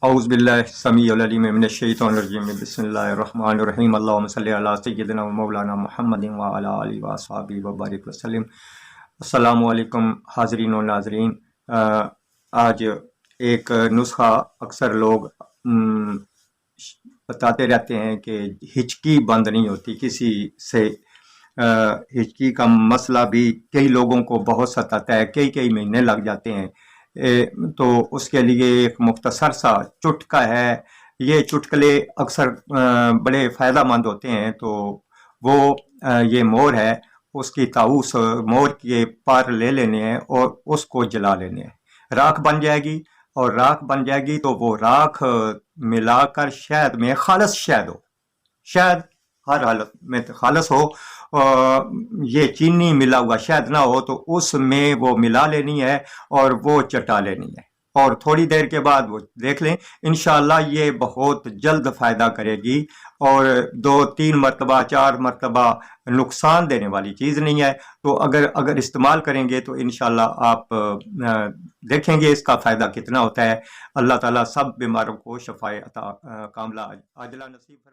اعوذ باللہ السمیع العلیم من الشیطان الرجیم بسم اللہ الرحمن الرحیم اللہم صلی علی سیدنا و مولانا محمد وعلی آلہ وصحبہ وبارک وسلم۔ السلام علیکم حاضرین و ناظرین۔ آج ایک نسخہ اکثر لوگ بتاتے رہتے ہیں کہ ہچکی بند نہیں ہوتی کسی سے۔ ہچکی کا مسئلہ بھی کئی لوگوں کو بہت ستاتا ہے، کئی مہینے لگ جاتے ہیں۔ تو اس کے لیے ایک مختصر سا چٹکا ہے۔ یہ چٹکلے اکثر بڑے فائدہ مند ہوتے ہیں۔ تو وہ یہ مور ہے، اس کی تاؤس مور کے پر لے لینے ہیں اور اس کو جلا لینے ہیں، راکھ بن جائے گی۔ اور راکھ بن جائے گی تو وہ راکھ ملا کر شہد میں، خالص شہد ہو، شہد ہر حالت میں خالص ہو، یہ چینی ملا ہوا شہد نہ ہو، تو اس میں وہ ملا لینی ہے اور وہ چٹا لینی ہے۔ اور تھوڑی دیر کے بعد وہ دیکھ لیں، انشاءاللہ یہ بہت جلد فائدہ کرے گی، اور 2-3 مرتبہ 4 مرتبہ نقصان دینے والی چیز نہیں ہے۔ تو اگر استعمال کریں گے تو انشاءاللہ آپ دیکھیں گے اس کا فائدہ کتنا ہوتا ہے۔ اللہ تعالیٰ سب بیماروں کو شفائے عطا کاملہ عاجلہ نصیب فرمائے۔